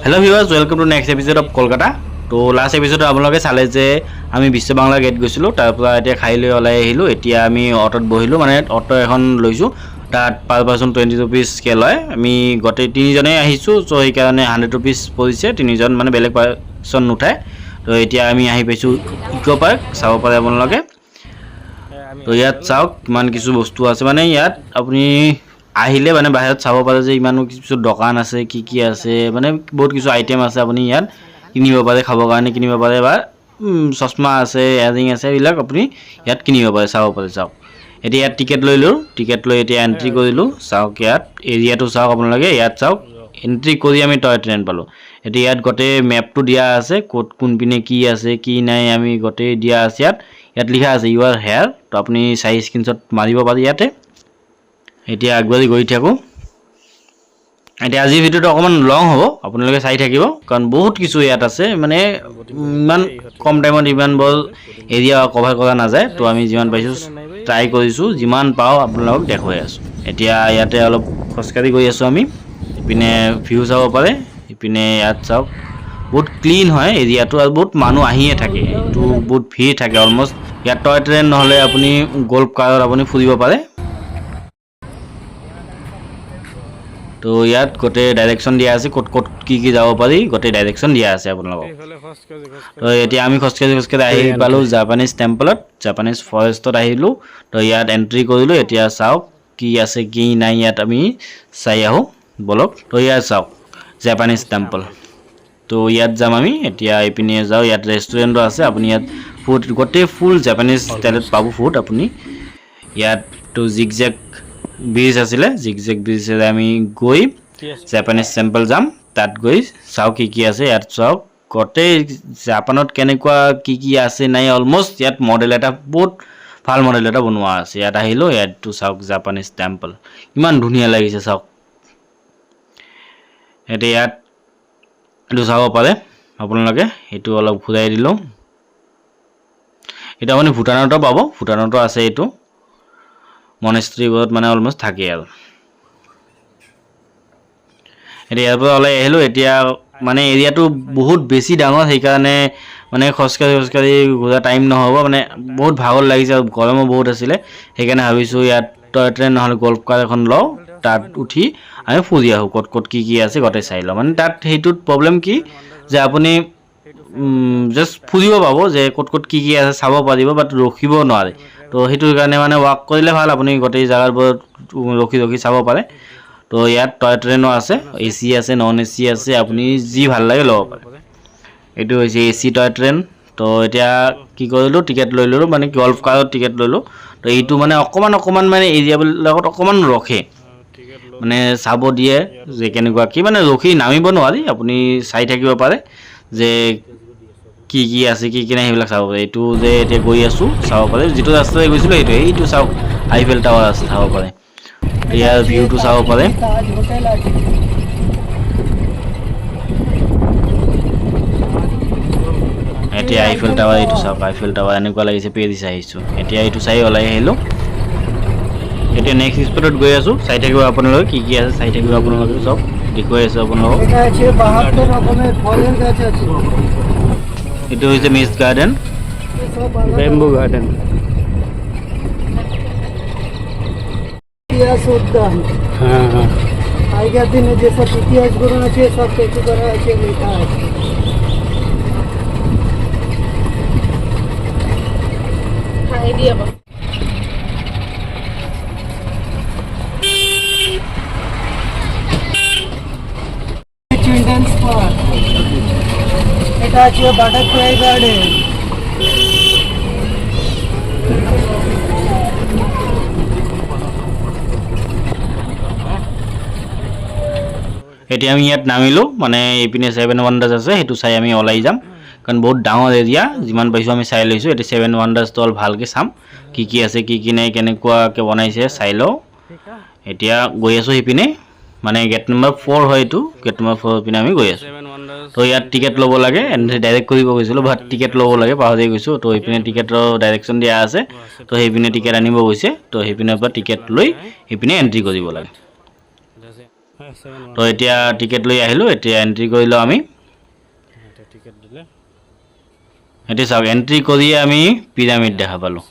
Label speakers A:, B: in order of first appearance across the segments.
A: Hello viewers welcome to next episode of Kolkata. তো last এপিসোডত আপোনালোকে চালে যে আমি বিশ্ব বাংলা গেট গৈছিলোঁ, তাৰপৰা এতিয়া খাই লৈ ওলাই আহিলোঁ। এতিয়া আমি অটোত বহিলোঁ, মানে অটো এখন লৈছোঁ, তাত পাৰ পাৰ্চন 20 ৰুপিজকৈ লয়। আমি গোটেই তিনিজনেই আহিছোঁ, চ' সেইকাৰণে 100 ৰুপিজ পৰিছে, তিনিজন মানে বেলেগ পাৰ্চন নুঠায়। তো এতিয়া আমি আহি পাইছোঁ ইক' পাৰ্ক, চাব পাৰে আপোনালোকে। তো ইয়াত চাওক কিমান কিছু বস্তু আছে, মানে ইয়াত আপুনি আহিলে মানে বাহিৰত চাব পাৰে যে ইমানো কিছু দোকান আছে, কি আছে, মানে বহুত কিছু আইটেম আছে। আপুনি ইয়াত কিনিব পাৰে, খাবৰ কাৰণে কিনিব পাৰে, বা চশমা আছে, এয়াৰিং আছে, এইবিলাক আপুনি ইয়াত কিনিব পাৰে, চাব পাৰে। চাওক এতিয়া ইয়াত টিকেট লৈলোঁ, টিকেট লৈ এতিয়া এণ্ট্ৰি কৰিলোঁ। চাওক ইয়াত এৰিয়াটো চাওক আপোনালোকে, ইয়াত চাওক এণ্ট্ৰি কৰি আমি টয় ট্ৰেইন পালোঁ। এতিয়া ইয়াত গোটেই মেপটো দিয়া আছে, ক'ত কোনপিনে কি আছে কি নাই আমি গোটেই দিয়া আছে। ইয়াত লিখা আছে ইউ আৰ হেয়াৰ, তো আপুনি চাই স্ক্ৰীনশ্বট মাৰিব পাৰে ইয়াতে। এতিয়া আগবাঢ়ি গৈ থাকোঁ। এতিয়া আজিৰ ভিডিঅ'টো অকণমান লং হ'ব, আপোনালোকে চাই থাকিব, কাৰণ বহুত কিছু ইয়াত আছে, মানে ইমান কম টাইমত ইমান বৰ এৰিয়া কভাৰ কৰা নাযায়। তো আমি যিমান পাইছোঁ ট্ৰাই কৰিছোঁ, যিমান পাওঁ আপোনালোকক দেখুৱাই আছোঁ। এতিয়া ইয়াতে অলপ খোজকাঢ়ি গৈ আছোঁ আমি। ইপিনে ভিউ চাব পাৰে, ইপিনে ইয়াত চাওক বহুত ক্লিন হয় এৰিয়াটো, আৰু বহুত মানুহ আহিয়ে থাকে, এইটো বহুত ভিৰ থাকে অলমষ্ট। ইয়াত টয় ট্ৰেইন নহ'লে আপুনি গল্ফ কাৰত আপুনি ফুৰিব পাৰে। তো ইয়াত গোটেই ডাইৰেকশ্যন দিয়া আছে, ক'ত ক'ত কি যাব পাৰি, গোটেই ডাইৰেকশ্যন দিয়া আছে আপোনালোকক। তো এতিয়া আমি খোজকাঢ়ি আহি পালোঁ জাপানিজ টেম্পলত, জাপানিজ ফৰেষ্টত আহিলোঁ। তো ইয়াত এণ্ট্ৰি কৰিলোঁ। এতিয়া চাওক কি আছে কি নাই, ইয়াত আমি চাই আহোঁ বলক। তো ইয়াত চাওক জাপানিজ টেম্পল, তো ইয়াত যাম আমি। এতিয়া এইপিনে যাওঁ, ইয়াত ৰেষ্টুৰেণ্টো আছে, আপুনি ইয়াত ফুড গোটেই ফুল জাপানিজ ষ্টাইলত পাব ফুড আপুনি ইয়াত। তো জিগজেগ ব্ৰিজ আছিলে, জিগজেগ ব্ৰিজেৰে আমি গৈ জাপানিজ টেম্পল যাম। তাত গৈ চাওক কি আছে ইয়াত। চাওক গোটেই জাপানত কেনেকুৱা কি আছে নাই, অলমষ্ট ইয়াত মডেল এটা বহুত ভাল মডেল এটা বনোৱা আছে। ইয়াত আহিলোঁ, ইয়াতটো চাওক জাপানিজ টেম্পল ইমান ধুনীয়া লাগিছে চাওক। এতিয়া ইয়াত এইটো চাব পাৰে আপোনালোকে, এইটো অলপ ঘূৰাই দিলোঁ। এতিয়া আপুনি ভূটানতো পাব, ভূটানতো আছে এইটো মনেষ্ট্ৰীবোৰত, মানে অলমষ্ট থাকে আৰু। এতিয়া ইয়াৰ পৰা ওলাই আহিলোঁ। এতিয়া মানে এৰিয়াটো বহুত বেছি ডাঙৰ, সেইকাৰণে মানে খোজকাঢ়ি ঘূৰা টাইম নহ'ব, মানে বহুত ভাগৰ লাগিছে আৰু গৰমো বহুত আছিলে। সেইকাৰণে ভাবিছোঁ ইয়াত টয় ট্ৰেইন নহ'লে গল্ফ কাৰ এখন লওঁ, তাত উঠি আমি ফুৰি আহোঁ, ক'ত ক'ত কি আছে গোটেই চাই লওঁ। মানে তাত সেইটোত প্ৰব্লেম কি যে আপুনি জাষ্ট ফুৰিব পাব, যে ক'ত ক'ত কি আছে চাব পাৰিব, বাট ৰখিব নোৱাৰে। তো সেইটোৰ কাৰণে মানে ৱাক কৰিলে ভাল, আপুনি গোটেই জেগাবোৰত ৰখি চাব পাৰে। তো ইয়াত টয় ট্ৰেইনো আছে, AC আছে, নন AC আছে, আপুনি যি ভাল লাগে ল'ব পাৰে। এইটো হৈছে AC টয় ট্ৰেইন। তো এতিয়া কি কৰিলোঁ, টিকেট লৈ ল'লোঁ, মানে গল্ফ কাৰত টিকেট ল'লোঁ। তো এইটো মানে অকণমান মানে এৰিয়াবিলাকত অকণমান ৰখে, মানে চাব দিয়ে যে কেনেকুৱা কি, মানে ৰখি নামিব নোৱাৰি, আপুনি চাই থাকিব পাৰে যে কি আছে কি নাই, সেইবিলাক চাব পাৰে। এইটো যে এতিয়া গৈ আছোঁ চাব পাৰে, যিটো ৰাস্তাৰে গৈছিলোঁ এইটো চাওক আইফেল টাৱাৰ আছে, চাব পাৰে। ইয়াৰ ভিউটো চাব পাৰে। এতিয়া আইফেল টাৱাৰ, এইটো চাওক আইফেল টাৱাৰ এনেকুৱা লাগিছে পেৰিছ আহিছোঁ। এতিয়া এইটো চাই ওলাই আহিলোঁ। এতিয়া নেক্সট স্পটত গৈ আছোঁ, চাই থাকিব আপোনালোকে কি আছে, চাই থাকিব আপোনালোকে, চব দেখুৱাই আছোঁ আপোনালোকক। এইটো হৈছে মিষ্ট গাৰ্ডেন, বেম্বু গার্ডেন।
B: ইতিহাস উদ্যান,
A: হ্যাঁ
B: আগের দিনে যেসব ইতিহাসগুলো আছে সব কিছু করা আছে, লেখা আছে। চিলড্রেন্স পার্ক, এটা আছে বাটারফ্লাই গার্ডেন।
A: এতিয়া আমি ইয়াত নামিলোঁ, মানে এইপিনে 7 ৱাণ্ডাৰ্ছ আছে, সেইটো চাই আমি ওলাই যাম, কাৰণ বহুত ডাঙৰ এৰিয়া। যিমান পাইছোঁ আমি চাই লৈছোঁ। এতিয়া 7 ৱাণ্ডাৰ্ছটো অলপ ভালকৈ চাম, কি আছে কি নাই, কেনেকুৱাকৈ বনাইছে চাই লওঁ। এতিয়া গৈ আছোঁ সেইপিনে, মানে গেট নম্বৰ 4 হয় এইটো, গেট নম্বৰ 4 পিনে আমি গৈ আছোঁ। তো ইয়াত টিকেট ল'ব লাগে, এণ্ট্ৰি ডাইৰেক্ট কৰিব গৈছিলোঁ, বাট টিকেট ল'ব লাগে, পাহৰি গৈছোঁ। তো সেইপিনে টিকেটৰ ডাইৰেকশ্যন দিয়া আছে, তো সেইপিনে টিকেট আনিব গৈছে। তো সেইপিনৰ পৰা টিকেট লৈ সেইপিনে এণ্ট্ৰি কৰিব লাগে। তো এতিয়া টিকেট লৈ আহিলোঁ এতিয়া এণ্ট্ৰি কৰিলোঁ আমি
C: টিকেট দিলে
A: এতিয়া চাওক এণ্ট্ৰি কৰিয়ে আমি পিৰামিড দেখা পালোঁ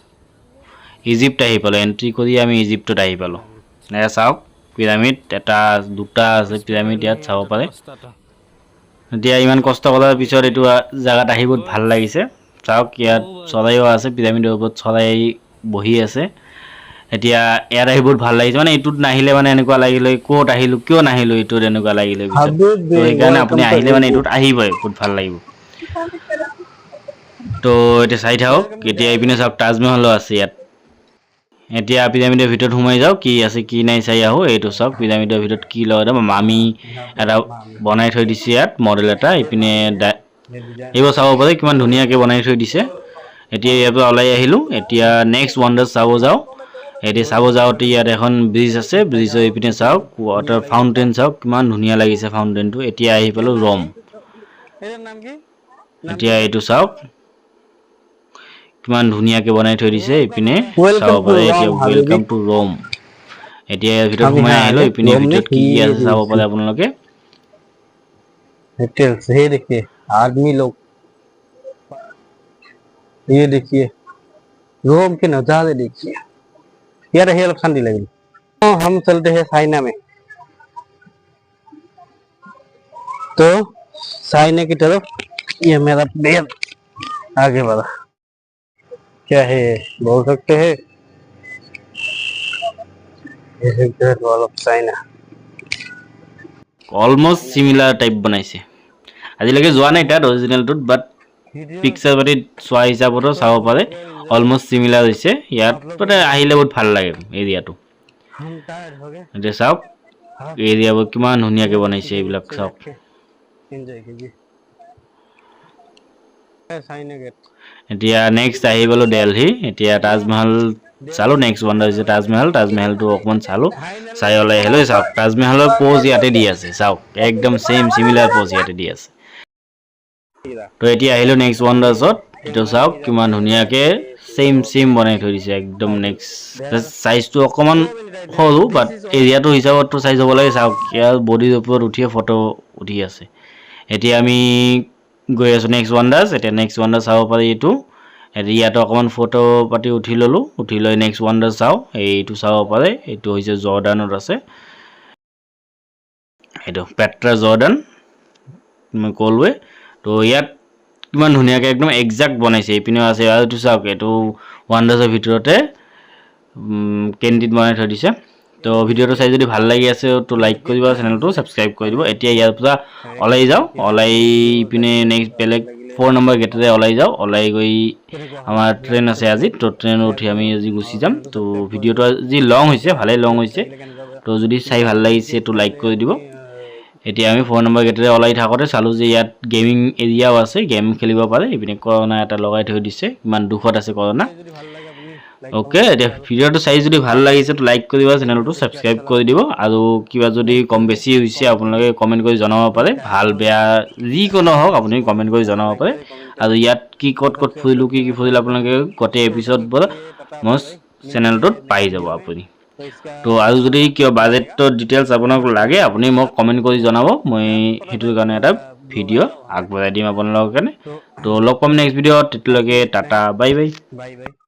A: ইজিপ্ত আহি পালোঁ এণ্ট্ৰি কৰি আমি ইজিপ্তত আহি পালোঁ এয়া চাওক পিৰামিড এটা দুটা আছে পিৰামিড ইয়াত চাব পাৰে এতিয়া ইমান কষ্ট কৰাৰ পিছত এইটো জেগাত আহি বহুত ভাল লাগিছে চাওক ইয়াত চৰাইও আছে পিৰামিডৰ ওপৰত চৰাই বহি আছে এতিয়া ইয়াত আহি বহুত ভাল লাগিছে মানে এইটোত নাহিলে মানে এনেকুৱা লাগিলে ক'ত আহিলোঁ কিয় নাহিলোঁ এইটোত এনেকুৱা লাগিলে পিছত তো সেইকাৰণে আপুনি আহিলে মানে এইটোত আহিবই বহুত ভাল লাগিব তো এতিয়া চাই থাকক এতিয়া এইপিনে চাওক তাজমহলো আছে ইয়াত এতিয়া পিৰামিডৰ ভিতৰত সোমাই যাওঁ কি আছে কি নাই চাই আহোঁ এইটো চাওক পিৰামিডৰ ভিতৰত কি লগাই মামি এটা বনাই থৈ দিছে ইয়াত মডেল এটা এইপিনে এইবোৰ চাব পাৰে কিমান ধুনীয়াকৈ বনাই থৈ দিছে এতিয়া ইয়াৰ পৰা ওলাই আহিলোঁ এতিয়া নেক্সট ৱাণ্ডাৰ চাব যাওঁ এতিয়া চাব যাওঁতে ইয়াত এখন ব্ৰিজ আছে ব্ৰিজৰ এইপিনে চাওক ৱাটাৰ ফাউণ্টেইন চাওক কিমান ধুনীয়া লাগিছে ফাউণ্টেইনটো এতিয়া আহি পালোঁ ৰোম
C: এটার নাম কি
A: এতিয়া এইটো চাওক কিমান ধুনীয়াকৈ বনাই থৈ দিছে এইপিনে
C: Welcome
A: চাব পাৰে
C: to
A: এতিয়া
C: Rome,
A: ৱেলকাম টু ৰোম এতিয়া ইয়াৰ ভিতৰত
C: আমি
A: সোমাই
C: হ্যাঁ,
A: আহিলোঁ এইপিনে
C: Rome
A: ভিতৰত কি কি
C: में
A: আছে চাব পাৰে আপোনালোকে
C: डिटेल्स ये देखिए आदमी लोग ये देखिए रोम के नजारे देखिए यार ये लोग शांति लगे तो हम चलते हैं साइना में तो साइना की तरफ ये मेरा बेल आगे बढ़ा क्या है बोल सकते हैं ये है great wall of Saina
A: almost similar type বনাইছে আজিলৈকে যোৱা নাই তাত অৰিজিনেলটোত বাট পিকচাৰ পাতি চোৱা হিচাপতো চাব পাৰে অলমষ্ট চিমিলাৰ হৈছে ইয়াত মানে আহিলে বহুত ভাল লাগে এৰিয়াটো
C: हम टायर्ड हो गए
A: এতিয়া চাওক এৰিয়াবোৰ কিমান ধুনীয়াকৈ বনাইছে এইবিলাক চাওক
C: एंजॉय कीजिए साइना गेट
A: এতিয়া নেক্সট আহি গ'লোঁ দেলহি এতিয়া তাজমহল চালোঁ নেক্সট ৱাণ্ডাৰ হৈছে তাজমহলটো অকণমান চালোঁ চাই ওলাই আহিলোঁ চাওক তাজমহলৰ প'জ ইয়াতে দি আছে চাওক একদম ছেইম চিমিলাৰ প'জ ইয়াতে দি আছে তো এতিয়া আহিলোঁ নেক্সট ৱাণ্ডাৰ্ছত এইটো চাওক কিমান ধুনীয়াকৈ ছেইম বনাই থৈ দিছে একদম নেক্সট চাইজটো অকণমান সৰু বাট এৰিয়াটো হিচাপততো চাইজ হ'ব লাগে চাওক ইয়াৰ বডিৰ ওপৰত উঠিয়ে ফটো উঠি আছে এতিয়া আমি গৈ আছোঁ নেক্সট ৱাণ্ডাৰ্ছ এতিয়া নেক্সট ৱাণ্ডাৰ চাব পাৰি এইটো ইয়াতো অকণমান ফটো পাতি উঠি ল'লোঁ উঠি লৈ নেক্সট ৱাণ্ডাৰ চাওঁ এইটো চাব পাৰে এইটো হৈছে জৰ্ডানত আছে এইটো পেট্ৰা জৰ্ডান মই ক'লোৱে তো ইয়াত কিমান ধুনীয়াকৈ একদম একজাক্ট বনাইছে এইপিনেও আছে আৰু এইটো চাওক এইটো ৱাণ্ডাৰ্ছৰ ভিতৰতে কেণ্টিন বনাই থৈ দিছে তো ভিডিঅ'টো চাই যদি ভাল লাগি আছে তো লাইক কৰিব চেনেলটো ছাবস্ক্ৰাইব কৰি দিব এতিয়া ইয়াৰ পৰা ওলাই যাওঁ ওলাই পিনে নেক্সট বেলেগ 4 নম্বৰ গেটেৰে ওলাই যাওঁ ওলাই গৈ আমাৰ ট্ৰেইন আছে আজি তো ট্ৰেইনত উঠি আমি আজি গুচি যাম তো ভিডিঅ'টো আজি লং হৈছে ভালেই লং হৈছে তো যদি চাই ভাল লাগিছে তো লাইক কৰি দিব এতিয়া আমি 4 নম্বৰ গেটেৰে ওলাই থাকোঁতে চালোঁ যে ইয়াত গেমিং এৰিয়াও আছে গেম খেলিব পাৰে এইপিনে কৰোণা এটা লগাই থৈ দিছে ইমান দুখত আছে কৰোণা ওকে এতিয়া ভিডিঅ'টো চাই যদি ভাল লাগিছে তো লাইক কৰিব চেনেলটো ছাবস্ক্ৰাইব কৰি দিব আৰু কিবা যদি কম বেছি হৈছে আপোনালোকে কমেণ্ট কৰি জনাব পাৰে ভাল বেয়া যিকোনো হওক আপুনি কমেণ্ট কৰি জনাব পাৰে আৰু ইয়াত কি ক'ত ফুৰিলোঁ কি ফুৰিলোঁ আপোনালোকে গোটেই এপিছডবোৰ মোৰ চেনেলটোত পাই যাব আপুনি তো আৰু যদি কিবা বাজেটৰ ডিটেইলছ আপোনাক লাগে আপুনি মোক কমেণ্ট কৰি জনাব মই সেইটোৰ কাৰণে এটা ভিডিঅ' আগবঢ়াই দিম আপোনালোকৰ কাৰণে তো লগ পাম নেক্সট ভিডিঅ'ত তেতিয়ালৈকে tata bye bye
C: bye bye